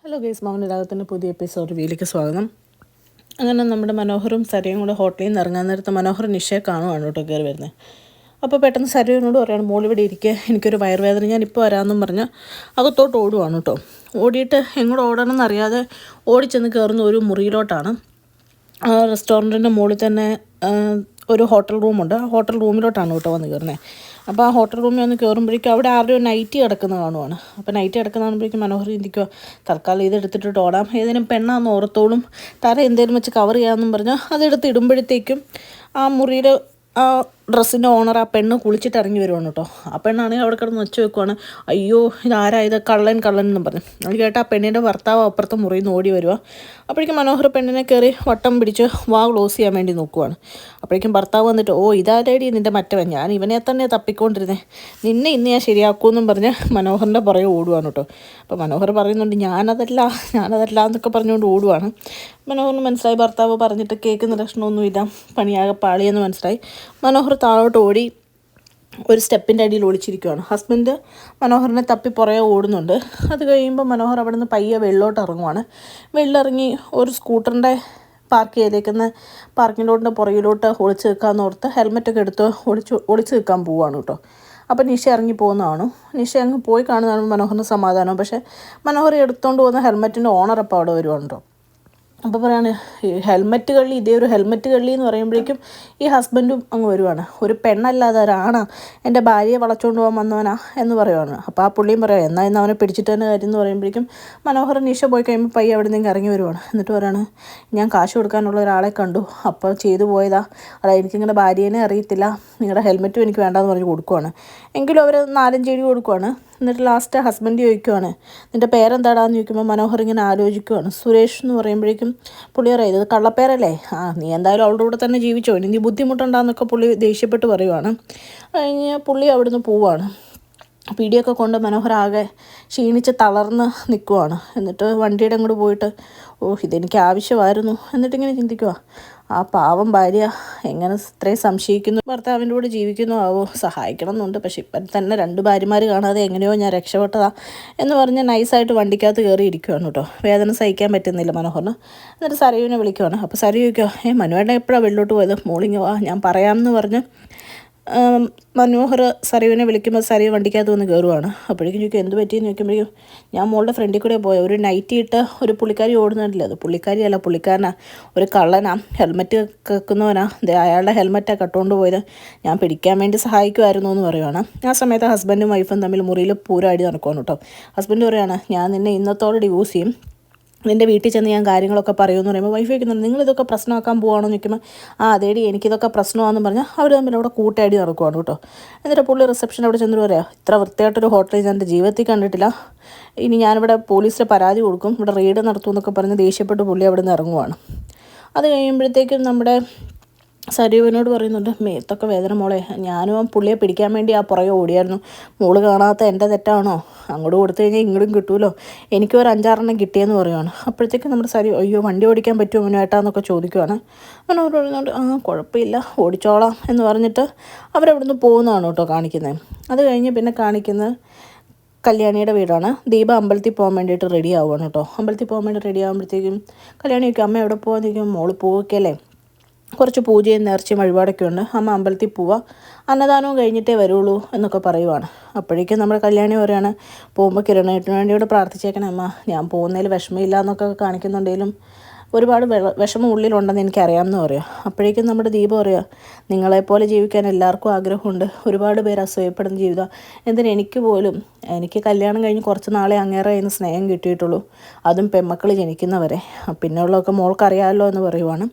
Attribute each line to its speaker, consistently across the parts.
Speaker 1: Hello guys, മൗനരാഗത്തിൻ്റെ പുതിയ episode വീട്ടിലേക്ക് സ്വാഗതം. അങ്ങനെ നമ്മുടെ മനോഹറും സരയും കൂടെ ഹോട്ടലിൽ നിന്ന് ഇറങ്ങാൻ നേരത്ത് മനോഹർ നിഷയെ കാണുവാണ് കേട്ടോ കയറി വരുന്നത്. അപ്പോൾ പെട്ടെന്ന് സരയോട് പറയാണ്, മോളിവിടെ ഇരിക്കുക, എനിക്കൊരു വയറുവേദന, ഞാനിപ്പോൾ വരാമെന്നും പറഞ്ഞ് അകത്തോട്ട് ഓടുവാണ് കേട്ടോ. ഓടിയിട്ട് എങ്ങോട്ട് ഓടണമെന്ന് അറിയാതെ ഓടിച്ചെന്ന് കയറുന്ന ഒരു മുറിയിലോട്ടാണ്. ആ റെസ്റ്റോറൻറ്റിൻ്റെ മുകളിൽ തന്നെ ഒരു ഹോട്ടൽ റൂമുണ്ട്. ആ ഹോട്ടൽ റൂമിലോട്ടാണ് കേട്ടോ വന്ന് കയറുന്നത്. അപ്പോൾ ആ ഹോട്ടൽ റൂമിൽ വന്ന് കയറുമ്പോഴേക്കും അവിടെ ആരുടെയോ നൈറ്റി കിടക്കുന്ന കാണുവാണ്. അപ്പോൾ നൈറ്റി കിടക്കുന്ന കാണുമ്പോഴേക്കും മനോഹർ ചിന്തിക്കുക, തൽക്കാലം ഇതെടുത്തിട്ട് ഓടാം, ഏതെങ്കിലും പെണ്ണാന്ന് ഓർത്തോളും, തല എന്തെങ്കിലും വെച്ച് കവർ ചെയ്യാമെന്നും പറഞ്ഞാൽ അതെടുത്ത് ഇടുമ്പോഴത്തേക്കും ആ മുറിയുടെ ആ ഡ്രസ്സിൻ്റെ ഓണർ ആ പെണ്ണ് കുളിച്ചിട്ട് ഇറങ്ങി വരുവാണ് കേട്ടോ. ആ പെണ്ണാണെങ്കിൽ അവിടെ കിടന്ന് വെച്ച് വെക്കുവാണ്, അയ്യോ ഇതാരാ ഇത്, കള്ളൻ എന്നും പറഞ്ഞു. അത് കേട്ട് ആ പെണ്ണിൻ്റെ ഭർത്താവ് അപ്പുറത്തെ മുറിയിൽ നിന്ന് ഓടി വരുക. അപ്പോഴേക്കും മനോഹർ പെണ്ണിനെ കയറി വട്ടം പിടിച്ച് വാ ക്ലോസ് ചെയ്യാൻ വേണ്ടി നോക്കുവാണ്. അപ്പോഴേക്കും ഭർത്താവ് വന്നിട്ട്, ഓ ഇതാരേടി നിൻ്റെ മറ്റവൻ, ഞാൻ ഇവനെ തന്നെ തപ്പിക്കൊണ്ടിരുന്നേ, നിന്നെ ഇന്ന് ഞാൻ ശരിയാക്കുമെന്നും പറഞ്ഞ് മനോഹറിൻ്റെ പുറകെ ഓടുവാണ് കേട്ടോ. അപ്പോൾ മനോഹർ പറയുന്നുണ്ട്, ഞാനതല്ല എന്നൊക്കെ പറഞ്ഞുകൊണ്ട് ഓടുവാണ്. മനോഹറിന് മനസ്സിലായി ഭർത്താവ് പറഞ്ഞിട്ട് കേൾക്കുന്ന ലക്ഷണമൊന്നുമില്ല, പണിയാകെ പാളിയെന്ന് മനസ്സിലായി. മനോഹർ താഴോട്ട് ഓടി ഒരു സ്റ്റെപ്പിൻ്റെ അടിയിൽ ഒളിച്ചിരിക്കുകയാണ്. ഹസ്ബൻഡ് മനോഹറിനെ തപ്പി പുറകെ ഓടുന്നുണ്ട്. അത് കഴിയുമ്പോൾ മനോഹർ അവിടെ നിന്ന് പയ്യെ വെള്ളോട്ട് ഇറങ്ങുവാണ്. വെള്ളിറങ്ങി ഒരു സ്കൂട്ടറിൻ്റെ പാർക്ക് ചെയ്തേക്കുന്ന പാർക്കിംഗ് ലോട്ടിൻ്റെ പുറകിലോട്ട് ഒളിച്ച് നിൽക്കാമെന്ന് ഓർത്ത് ഹെൽമെറ്റൊക്കെ എടുത്ത് ഒളിച്ച് നിൽക്കാൻ പോവുകയാണ് കേട്ടോ. അപ്പോൾ നിഷ ഇറങ്ങി പോകുന്നതാണ്. നിഷ അങ്ങ് പോയി കാണുന്നതാണ് മനോഹറിന് സമാധാനം. പക്ഷേ മനോഹർ എടുത്തുകൊണ്ട് പോകുന്ന ഹെൽമെറ്റിൻ്റെ ഓണർ അപ്പോൾ അവിടെ വരുവാണ് കേട്ടോ. അപ്പോൾ പറയാണ്, ഹെൽമെറ്റ് കള്ളി, ഇതേ ഒരു ഹെൽമെറ്റ് കള്ളി എന്ന് പറയുമ്പോഴേക്കും ഈ ഹസ്ബൻഡും അങ്ങ് വരുവാണ്. ഒരു പെണ്ണല്ലാതെ ഒരാണാ എൻ്റെ ഭാര്യയെ വളച്ചുകൊണ്ട് പോകാൻ വന്നവനാ എന്ന് പറയുവാണ്. അപ്പോൾ ആ പുള്ളിയും പറയാം, എന്നാൽ ഇന്ന് അവനെ പിടിച്ചിട്ട് തന്നെ കാര്യം എന്ന് പറയുമ്പോഴേക്കും മനോഹർ നിഷ പോയി കഴിയുമ്പോൾ പയ്യെ അവിടെ നിന്ന് ഇറങ്ങി വരുവാണ്. എന്നിട്ട് പറയാണ്, ഞാൻ കാശ് കൊടുക്കാനുള്ള ഒരാളെ കണ്ടു, അപ്പോൾ ചെയ്തു പോയതാ, അതായത് എനിക്കിങ്ങനെ ഭാര്യേനെ അറിയത്തില്ല, നിങ്ങളുടെ ഹെൽമെറ്റും എനിക്ക് വേണ്ടാന്ന് പറഞ്ഞ് കൊടുക്കുവാണ്. എങ്കിലും അവർ 4-5 എഴുതി കൊടുക്കുവാണ്. എന്നിട്ട് ലാസ്റ്റ് ഹസ്ബൻഡ് ചോദിക്കുവാണ്, നിൻ്റെ പേരെന്താടാന്ന് ചോദിക്കുമ്പോൾ മനോഹർ ഇങ്ങനെ ആലോചിക്കുവാണ്. സുരേഷ് എന്ന് പറയുമ്പോഴേക്കും പുള്ളി അറിയാം, ഇത് കള്ളപ്പേരല്ലേ, നീ എന്തായാലും അവളുടെ കൂടെ തന്നെ ജീവിച്ചോ, ഇനി നീ ബുദ്ധിമുട്ടുണ്ടാകുന്നൊക്കെ പുള്ളി ദേഷ്യപ്പെട്ട് പറയുവാണ്. കഴിഞ്ഞ് പുള്ളി അവിടുന്ന് പോവാണ്. പിടിയൊക്കെ കൊണ്ട് മനോഹർ ആകെ ക്ഷീണിച്ച് തളർന്ന് നിൽക്കുവാണ്. എന്നിട്ട് വണ്ടിയുടെ അങ്ങോട്ട് പോയിട്ട്, ഇതെനിക്ക് ആവശ്യമായിരുന്നു എന്നിട്ടിങ്ങനെ ചിന്തിക്കുക, ആ പാവം ഭാര്യ എങ്ങനെ ഇത്രയും സംശയിക്കുന്നു, ഭർത്താവിൻ്റെ കൂടെ ജീവിക്കുന്നു ആവോ, സഹായിക്കണം എന്നുണ്ട്, പക്ഷെ ഇപ്പം തന്നെ 2 ഭാര്യമാർ കാണാതെ എങ്ങനെയോ ഞാൻ രക്ഷപ്പെട്ടതാ എന്ന് പറഞ്ഞ് നൈസായിട്ട് വണ്ടിക്കകത്ത് കയറി ഇരിക്കുവാണ് കേട്ടോ. വേദന സഹിക്കാൻ പറ്റുന്നില്ല മനോഹറിന്. എന്നിട്ട് സരയുവിനെ വിളിക്കുവാണ്. അപ്പോൾ സരയു ചോദിക്കുക, മനുവേട്ടൻ എപ്പോഴാണ് വെള്ളോട്ട് പോയത്, മോളിങ് വാ ഞാൻ പറയാമെന്ന് പറഞ്ഞ് മനോഹർ സരയുവിനെ വിളിക്കുമ്പോൾ സരയു വണ്ടിക്കകത്ത് വന്ന് കയറുവാണ്. അപ്പോഴേക്കും ചോദിക്കും, എന്ത് പറ്റിയെന്ന് ചോദിക്കുമ്പോഴേക്കും, ഞാൻ മോളുടെ ഫ്രണ്ടിൽ കൂടെ പോയ ഒരു നൈറ്റി ഇട്ട് ഒരു പുള്ളിക്കാരി ഓടുന്നുണ്ടല്ലോ, അത് പുള്ളിക്കാരിയല്ല പുള്ളിക്കാരനാ, ഒരു കള്ളനാ, ഹെൽമെറ്റ് കേൾക്കുന്നവനാ, അയാളുടെ ഹെൽമെറ്റാണ് കട്ടുകൊണ്ട് പോയത്, ഞാൻ പിടിക്കാൻ വേണ്ടി സഹായിക്കുമായിരുന്നു എന്ന് പറയുവാണ്. ആ സമയത്ത് ഹസ്ബൻഡും വൈഫും തമ്മിൽ മുറിയിൽ പൂരം അടി നടക്കുവാണ് കേട്ടോ. ഹസ്ബൻഡ് പറയുകയാണ്, ഞാൻ നിന്നെ ഇന്നത്തോടെ ഡിവോഴ്സ് ചെയ്യും, നിൻ്റെ വീട്ടിൽ ചെന്ന് ഞാൻ കാര്യങ്ങളൊക്കെ പറയുമെന്ന് പറയുമ്പോൾ വൈഫ് വയ്ക്കുന്നുണ്ട്, നിങ്ങളിതൊക്കെ പ്രശ്നമാക്കാൻ പോവാണെന്ന് ചോദിക്കുമ്പോൾ, അതേടി എനിക്കിതൊക്കെ പ്രശ്നമാണെന്ന് പറഞ്ഞാൽ അവർ തമ്മിൽ അവിടെ കൂട്ടടി നടക്കുവാണ് കേട്ടോ. എന്നിട്ട് പുള്ളി റിസപ്ഷൻ അവിടെ ചെന്നിട്ട് പറയാം, ഇത്ര വൃത്തിയായിട്ടൊരു ഹോട്ടലിൽ ഞാൻ എൻ്റെ ജീവിതത്തിൽ കണ്ടിട്ടില്ല, ഇനി ഞാനിവിടെ പോലീസിൽ പരാതി കൊടുക്കും, ഇവിടെ റെയ്ഡ് നടത്തുമെന്നൊക്കെ പറഞ്ഞ് ദേഷ്യപ്പെട്ട് പുള്ളി അവിടെ നിന്ന് ഇറങ്ങുവാണ്. അത് കഴിയുമ്പോഴത്തേക്കും നമ്മുടെ സരയുവിനോട് പറയുന്നുണ്ട്, മേത്തൊക്കെ വേദന മോളെ, ഞാനും പുള്ളിയെ പിടിക്കാൻ വേണ്ടി ആ പുറകെ ഓടിയായിരുന്നു, മോള് കാണാത്ത എൻ്റെ തെറ്റാണോ, അങ്ങോട്ട് കൊടുത്തു കഴിഞ്ഞാൽ ഇങ്ങോട്ടും കിട്ടുമല്ലോ, എനിക്ക് ഒരു 5-6 കിട്ടിയെന്ന് പറയുവാണ്. അപ്പോഴത്തേക്കും നമ്മുടെ സരയു, അയ്യോ വണ്ടി ഓടിക്കാൻ പറ്റുമോ മുന്നേട്ടാന്നൊക്കെ ചോദിക്കുവാണ്. അങ്ങനെ അവർ പറയുന്നുണ്ട്, കുഴപ്പമില്ല ഓടിച്ചോളാം എന്ന് പറഞ്ഞിട്ട് അവരവിടുന്ന് പോകുന്നതാണ് കേട്ടോ കാണിക്കുന്നത്. അത് കഴിഞ്ഞ് പിന്നെ കാണിക്കുന്നത് കല്യാണിയുടെ വീടാണ്. ദീപ അമ്പലത്തിൽ പോകാൻ വേണ്ടിയിട്ട് റെഡി ആവുകയാണ് കേട്ടോ. അമ്പലത്തിൽ പോകാൻ വേണ്ടി റെഡി ആകുമ്പോഴത്തേക്കും കല്യാണി ചോദിക്കും, അമ്മ എവിടെ പോകാൻ ചോദിക്കും, മോള് പോവുകയല്ലേ, കുറച്ച് പൂജയും നേർച്ചയും വഴിപാടൊക്കെ ഉണ്ട്, അമ്മ അമ്പലത്തിൽ പോവാം, അന്നദാനവും കഴിഞ്ഞിട്ടേ വരുള്ളൂ എന്നൊക്കെ പറയുവാണ്. അപ്പോഴേക്കും നമ്മുടെ കല്യാണി പറയുകയാണ്, പോകുമ്പോൾ കിരണേട്ടിന് വേണ്ടിയോട് പ്രാർത്ഥിച്ചേക്കണേ അമ്മ, ഞാൻ പോകുന്നതിൽ വിഷമമില്ല എന്നൊക്കെ കാണിക്കുന്നുണ്ടെങ്കിലും ഒരുപാട് വിഷമം ഉള്ളിലുണ്ടെന്ന് എനിക്കറിയാമെന്ന് പറയാം. അപ്പോഴേക്കും നമ്മുടെ ദീപ പറയുക, നിങ്ങളെപ്പോലെ ജീവിക്കാൻ എല്ലാവർക്കും ആഗ്രഹമുണ്ട്, ഒരുപാട് പേര് അസൂയപ്പെടുന്ന ജീവിതം, എന്തിന് എനിക്ക് കല്യാണം കഴിഞ്ഞ് കുറച്ച് നാളെ അങ്ങേറെ അതിന് സ്നേഹം കിട്ടിയിട്ടുള്ളൂ, അതും പെൺമക്കൾ ജനിക്കുന്നവരെ, പിന്നെയുള്ളതൊക്കെ മോൾക്കറിയാമല്ലോ എന്ന് പറയുവാണ്.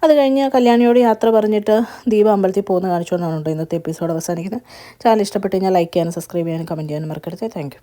Speaker 1: അത് കഴിഞ്ഞ് കല്യാണിയോട് യാത്ര പറഞ്ഞിട്ട് ദീപ അമ്പലത്തിൽ പോകുന്ന കാണിച്ചുകൊണ്ടാണ് കേട്ടോ ഇന്നത്തെ എപ്പിസോഡ് അവസാനിക്കുന്നത്. ചാനൽ ഇഷ്ടപ്പെട്ട് കഴിഞ്ഞാൽ ലൈക്ക് ചെയ്യാനും സബ്സ്ക്രൈബ് ചെയ്യാനും കമൻറ്റ് ചെയ്യാനും മറക്കരുത്. Thank you.